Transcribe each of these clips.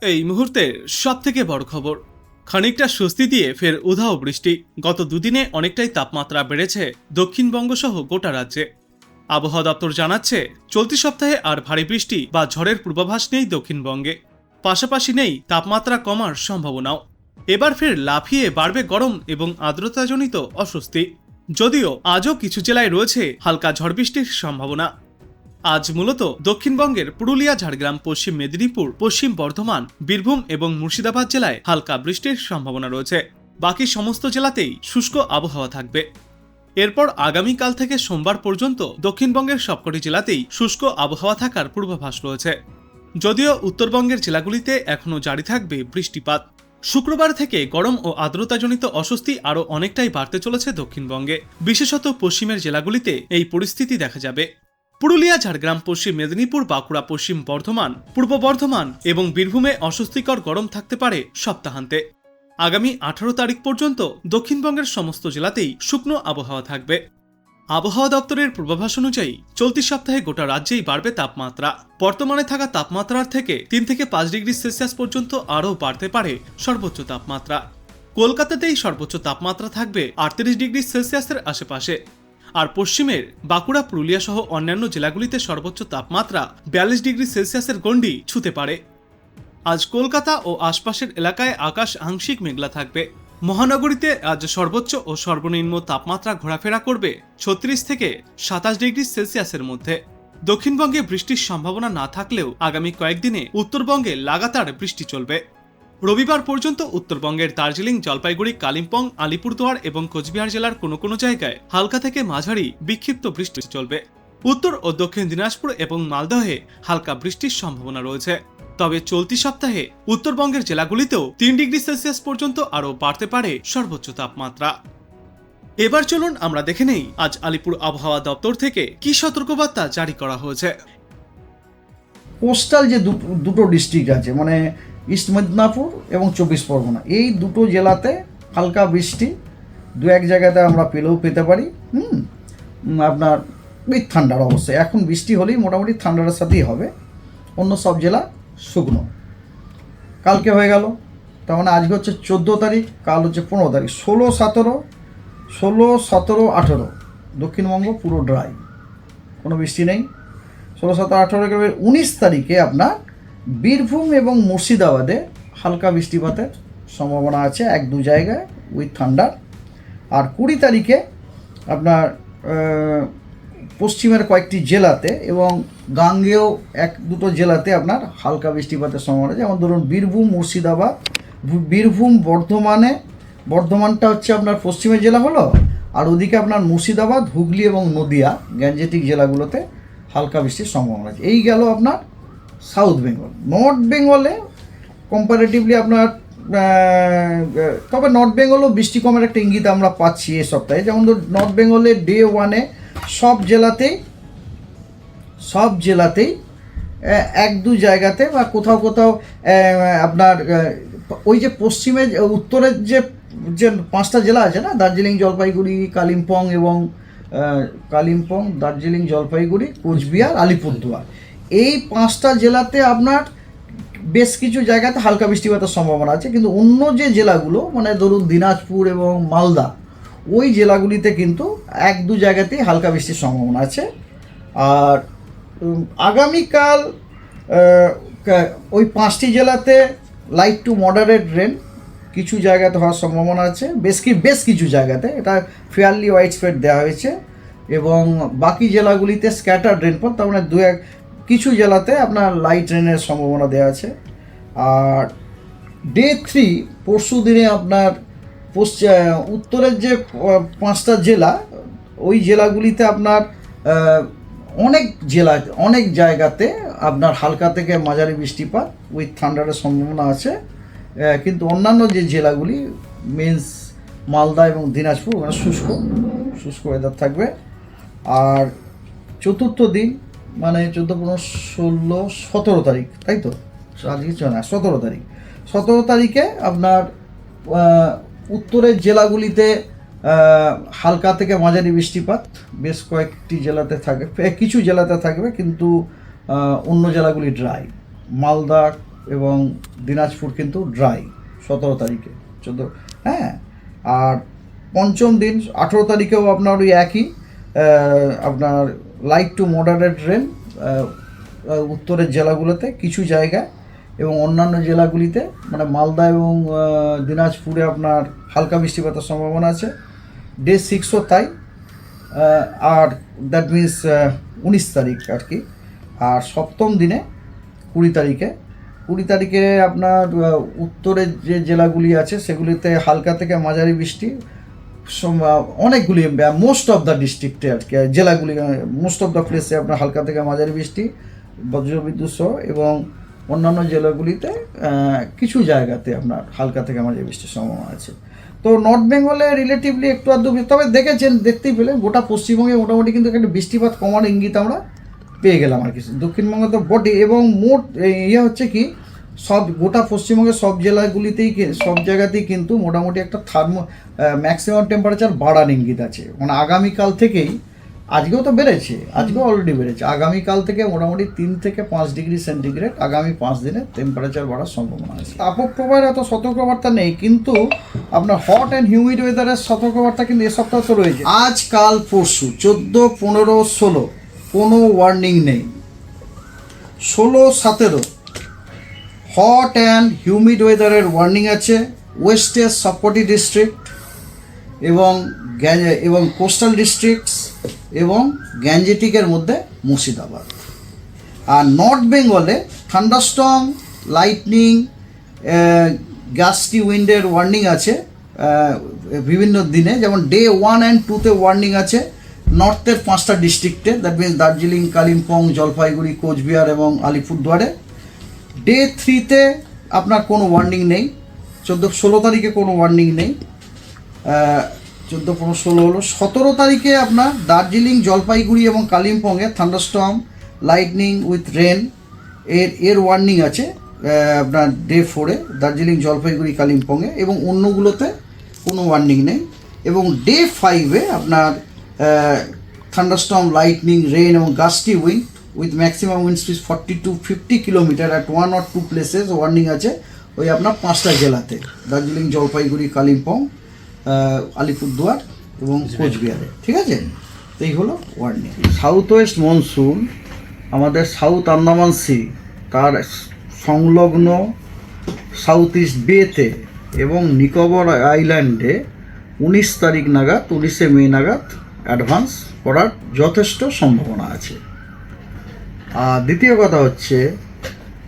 এই মুহূর্তের সবথেকে বড় খবর, খানিকটা স্বস্তি দিয়ে ফের উধাও বৃষ্টি। গত দুদিনে অনেকটাই তাপমাত্রা বেড়েছে দক্ষিণবঙ্গ সহ গোটা রাজ্যে। আবহাওয়া দপ্তর জানাচ্ছে, চলতি সপ্তাহে আর ভারী বৃষ্টি বা ঝড়ের পূর্বাভাস নেই দক্ষিণবঙ্গে। পাশাপাশি নেই তাপমাত্রা কমার সম্ভাবনাও। এবার ফের লাফিয়ে বাড়বে গরম এবং আর্দ্রতাজনিত অস্বস্তি। যদিও আজও কিছু জেলায় রয়েছে হালকা ঝড় বৃষ্টির সম্ভাবনা। আজ মূলত দক্ষিণবঙ্গের পুরুলিয়া, ঝাড়গ্রাম, পশ্চিম মেদিনীপুর, পশ্চিম বর্ধমান, বীরভূম এবং মুর্শিদাবাদ জেলায় হালকা বৃষ্টির সম্ভাবনা রয়েছে। বাকি সমস্ত জেলাতেই শুষ্ক আবহাওয়া থাকবে। এরপর আগামীকাল থেকে সোমবার পর্যন্ত দক্ষিণবঙ্গের সবকটি জেলাতেই শুষ্ক আবহাওয়া থাকার পূর্বাভাস রয়েছে। যদিও উত্তরবঙ্গের জেলাগুলিতে এখনও জারি থাকবে বৃষ্টিপাত। শুক্রবার থেকে গরম ও আর্দ্রতাজনিত অস্বস্তি আরও অনেকটাই বাড়তে চলেছে দক্ষিণবঙ্গে। বিশেষত পশ্চিমের জেলাগুলিতে এই পরিস্থিতি দেখা যাবে। পুরুলিয়া, ঝাড়গ্রাম, পশ্চিম মেদিনীপুর, বাঁকুড়া, পশ্চিম বর্ধমান, পূর্ব বর্ধমান এবং বীরভূমে অস্বস্তিকর গরম থাকতে পারে সপ্তাহান্তে। আগামী 18 তারিখ পর্যন্ত দক্ষিণবঙ্গের সমস্ত জেলাতেই শুকনো আবহাওয়া থাকবে। আবহাওয়া দপ্তরের পূর্বাভাস অনুযায়ী চলতি সপ্তাহে গোটা রাজ্যেই বাড়বে তাপমাত্রা। বর্তমানে থাকা তাপমাত্রার থেকে 3 থেকে 5 ডিগ্রি সেলসিয়াস পর্যন্ত আরও বাড়তে পারে সর্বোচ্চ তাপমাত্রা। কলকাতাতেই সর্বোচ্চ তাপমাত্রা থাকবে 38 ডিগ্রি সেলসিয়াসের আশেপাশে। আর পশ্চিমের বাঁকুড়া, পুরুলিয়া সহ অন্যান্য জেলাগুলিতে সর্বোচ্চ তাপমাত্রা 42 ডিগ্রি সেলসিয়াসের গণ্ডি ছুঁতে পারে। আজ কলকাতা ও আশপাশের এলাকায় আকাশ আংশিক মেঘলা থাকবে। মহানগরীতে আজ সর্বোচ্চ ও সর্বনিম্ন তাপমাত্রা ঘোরাফেরা করবে 36 থেকে 27 ডিগ্রি সেলসিয়াসের মধ্যে। দক্ষিণবঙ্গে বৃষ্টির সম্ভাবনা না থাকলেও আগামী কয়েকদিনে উত্তরবঙ্গে লাগাতার বৃষ্টি চলবে। রবিবার পর্যন্ত উত্তরবঙ্গের দার্জিলিং, জলপাইগুড়ি, কালিম্পং, আলিপুরদুয়ার এবং কোচবিহার জেলার কোনো কোনো জায়গায় হালকা থেকে মাঝারি বিক্ষিপ্ত বৃষ্টি চলবে। উত্তর ও দক্ষিণ দিনাজপুর এবং মালদহে হালকা বৃষ্টির সম্ভাবনা রয়েছে। তবে চলতি সপ্তাহে উত্তরবঙ্গের জেলাগুলিতেও 3 ডিগ্রি সেলসিয়াস পর্যন্ত আরও বাড়তে পারে সর্বোচ্চ তাপমাত্রা। এবার চলুন আমরা দেখে নেই আজ আলিপুর আবহাওয়া দপ্তর থেকে কি সতর্কবার্তা জারি করা হয়েছে। কোস্টাল যে দুটো ডিস্ট্রিক্ট আছে, মানে ইস্ট মেদিনীপুর এবং 24 পরগনা, এই দুটো জেলাতে হালকা বৃষ্টি দু এক জায়গাতে আমরা পেতে পারি। আপনার উইথ থান্ডার, অবশ্যই এখন বৃষ্টি হলেই মোটামুটি থান্ডারের সাথেই হবে। অন্য সব জেলা শুকনো। কালকে হয়ে গেল, তার মানে আজকে হচ্ছে 14 তারিখ, কাল হচ্ছে 15 তারিখ, 16, 17, 18 দক্ষিণবঙ্গ পুরো ড্রাই, কোনো বৃষ্টি নেই। 16, 17, 18 19 তারিখে আপনার বীরভূম এবং মুর্শিদাবাদে হালকা বৃষ্টিপাতের সম্ভাবনা আছে 1-2 জায়গায় উইথ থান্ডার। আর 20 তারিখে আপনার পশ্চিমের কয়েকটি জেলাতে এবং গাঙ্গেয় 1-2 জেলাতে আপনার হালকা বৃষ্টিপাতের সম্ভাবনা আছে। যেমন ধরুন বীরভূম, মুর্শিদাবাদ, বীরভূম, বর্ধমানটা হচ্ছে আপনার পশ্চিমের জেলা হলো, আর ওদিকে আপনার মুর্শিদাবাদ, হুগলি এবং নদিয়া গ্যাঞ্জেটিক জেলাগুলোতে হালকা বৃষ্টির সম্ভাবনা আছে। এই গেল আপনার সাউথ বেঙ্গল। নর্থ বেঙ্গলে কম্পারেটিভলি আপনার তবে নর্থ বেঙ্গলও বৃষ্টি কমের একটা ইঙ্গিত আমরা পাচ্ছি এই সপ্তাহে। যেমন ধর নর্থ বেঙ্গলে ডে 1-এ সব জেলাতেই 1-2 জায়গাতে বা কোথাও আপনার ওই যে পশ্চিমে উত্তরের যে 5টা জেলা আছে না, দার্জিলিং, জলপাইগুড়ি, দার্জিলিং, জলপাইগুড়ি, কোচবিহার, আলিপুরদুয়ার, এই 5টা জেলাতে আপনার বেশ কিছু জায়গাতে হালকা বৃষ্টিপাতের সম্ভাবনা আছে। কিন্তু অন্য যে জেলাগুলো, মানে ধরুন দিনাজপুর এবং মালদা, ওই জেলাগুলিতে কিন্তু 1-2 জায়গাতেই হালকা বৃষ্টির সম্ভাবনা আছে। আর আগামীকাল ওই 5টি জেলাতে লাইট টু মডারেট রেন কিছু জায়গাতে হওয়ার সম্ভাবনা আছে, বেশ কিছু জায়গাতে, এটা ফেয়ারলি ওয়াইড স্প্রেড দেওয়া হয়েছে। এবং বাকি জেলাগুলিতে স্ক্যাটার্ড রেনফল, তার মানে কিছু জেলাতে আপনার লাইট রেনের সম্ভাবনা দেওয়া আছে। আর ডে 3 পরশু দিনে আপনার উত্তরের যে 5টা জেলা, ওই জেলাগুলিতে আপনার অনেক জায়গাতে আপনার হালকা থেকে মাঝারি বৃষ্টিপাত উইথ থান্ডারের সম্ভাবনা আছে। কিন্তু অন্যান্য যে জেলাগুলি মিন্স মালদা এবং দিনাজপুর, ওখানে শুষ্ক ওয়েদার থাকবে। আর চতুর্থ দিন মানে 14, 15, 16, 17 তারিখ, তাই তো আজকে 17 তারিখে আপনার উত্তরের জেলাগুলিতে হালকা থেকে মাঝারি বৃষ্টিপাত বেশ কয়েকটি জেলাতে থাকবে, কিছু জেলাতে থাকবে, কিন্তু অন্য জেলাগুলি ড্রাই। মালদা, এবং দিনাজপুর কিন্তু ড্রাই 17 তারিখে 14, হ্যাঁ। আর পঞ্চম দিন 18 তারিখেও আপনার ওই একই আপনার লাইট টু মডারেট রেন উত্তরের জেলাগুলোতে কিছু জায়গায়, এবং অন্যান্য জেলাগুলিতে মানে মালদা এবং দিনাজপুরে আপনার হালকা বৃষ্টিপাতের সম্ভাবনা আছে। ডে 6ও তাই। আর দ্যাট মিনস 19 তারিখ আর কি। আর সপ্তম দিনে 20 তারিখে আপনার উত্তরের যে জেলাগুলি আছে সেগুলিতে হালকা থেকে মাঝারি বৃষ্টি, অনেকগুলি মোস্ট অফ দ্য ডিস্ট্রিক্টে আর কি জেলাগুলি, মোস্ট অফ দ্য প্লেসে আপনার হালকা থেকে মাঝারি বৃষ্টি বজ্রবিদ্যুৎ সহ, এবং অন্যান্য জেলাগুলিতে কিছু জায়গাতে আপনার হালকা থেকে মাঝারি বৃষ্টির সম্ভাবনা আছে। তো নর্থ বেঙ্গলে রিলেটিভলি একটু আধটু, তবে দেখতেই পেলে গোটা পশ্চিমবঙ্গে মোটামুটি কিন্তু একটা বৃষ্টিপাত কমার ইঙ্গিত আমরা পেয়ে গেলাম আর কি। দক্ষিণবঙ্গে তো বটে, এবং মোট হচ্ছে কি সব গোটা পশ্চিমবঙ্গের সব জেলাগুলিতেই সব জায়গাতেই কিন্তু মোটামুটি একটা ম্যাক্সিমাম টেম্পারেচার বাড়ার ইঙ্গিত আছে। মানে আগামীকাল থেকেই, আজকেও তো বেড়েছে, আজকেও অলরেডি বেড়েছে, আগামীকাল থেকে মোটামুটি 3 থেকে 5 ডিগ্রি সেন্টিগ্রেড আগামী 5 দিনে টেম্পারেচার বাড়ার সম্ভাবনা আছে। তাপপ্রবাহের এত সতর্কবার্তা নেই, কিন্তু আপনার হট অ্যান্ড হিউমিড ওয়েদারের সতর্কবার্তা কিন্তু এ সপ্তাহ তো রয়েছে। আজ কাল পরশু 14, 15, 16 কোনো ওয়ার্নিং নেই। 16, 17 হট অ্যান্ড হিউমিড ওয়েদারের ওয়ার্নিং আছে ওয়েস্টের সবকটি ডিস্ট্রিক্ট এবং কোস্টাল ডিস্ট্রিক্টস এবং গ্যাঞ্জেটিকের মধ্যে মুর্শিদাবাদ। আর নর্থ বেঙ্গলে থান্ডারস্টর্ম, লাইটনিং, গাস্টি উইন্ডের ওয়ার্নিং আছে বিভিন্ন দিনে, যেমন ডে 1 and 2তে ওয়ার্নিং আছে নর্থের 5টা ডিস্ট্রিক্টে, দ্যাট মিনস দার্জিলিং, কালিম্পং, জলপাইগুড়ি, কোচবিহার এবং আলিপুরদুয়ারে। ডে 3তে আপনার কোনো ওয়ার্নিং নেই। 16 তারিখে কোনো ওয়ার্নিং নেই। 14, 15, 16 হলো। 17 তারিখে আপনার দার্জিলিং, জলপাইগুড়ি এবং কালিম্পংয়ে থান্ডারস্টর্ম, লাইটনিং উইথ রেন এর ওয়ার্নিং আছে আপনার ডে 4-এ দার্জিলিং, জলপাইগুড়ি, কালিম্পংয়ে, এবং অন্যগুলোতে কোনো ওয়ার্নিং নেই। এবং ডে 5-এ আপনার থান্ডারস্টর্ম, লাইটনিং, রেন এবং gusty wind with maximum wind speed 40 to 50 kilometre at 1 or 2 places warning আছে ওই আপনার 5টা জেলাতে, দার্জিলিং, জলপাইগুড়ি, কালিম্পং, আলিপুরদুয়ার এবং কোচবিহারে। ঠিক আছে, এই হলো ওয়ার্নিং। সাউথ ওয়েস্ট মনসুন আমাদের সাউথ আন্দামান সি তার সংলগ্ন সাউথ ইস্ট বেতে এবং নিকোবর আইল্যান্ডে 19 তারিখ নাগাদ, 19শে মে নাগাদ অ্যাডভান্স করার যথেষ্ট সম্ভাবনা আছে। আর দ্বিতীয় কথা হচ্ছে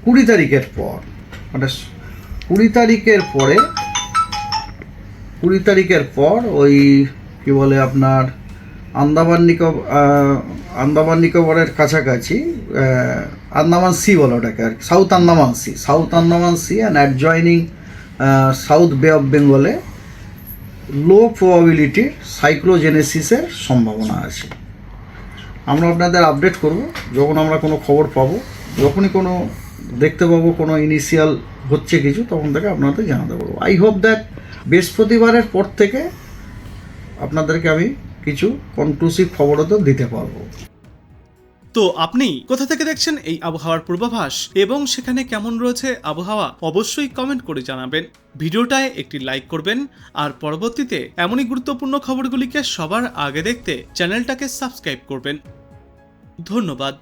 20 তারিখের পর, মানে 20 তারিখের পর ওই কি বলে আপনার আন্দামান নিকোবরের কাছাকাছি আন্দামান সি বলে ওটাকে আর কি, south Andaman sea and adjoining south bay of বেঙ্গলে লো প্রবাবিলিটির সাইক্লোজেনেসিসের সম্ভাবনা আছে। আমরা আপনাদের আপডেট করব যখন আমরা কোনো খবর পাবো, যখনই কোনো দেখতে পাবো কোনো ইনিশিয়াল হচ্ছে কিছু, তখন থেকে আপনাদের জানাতে পারবো। আই হোপ দ্যাট বৃহস্পতিবারের পর থেকে আপনাদেরকে আমি কিছু কনক্লুসিভ খবরও তো দিতে পারবো। তো আপনি কোথা থেকে দেখছেন এই আবহাওয়ার পূর্বাভাস এবং সেখানে কেমন রয়েছে আবহাওয়া, অবশ্যই কমেন্ট করে জানাবেন। ভিডিওটায় একটি লাইক করবেন, আর পরবর্তীতে এমনই গুরুত্বপূর্ণ খবরগুলিকে সবার আগে দেখতে চ্যানেলটাকে সাবস্ক্রাইব করবেন। ধন্যবাদ।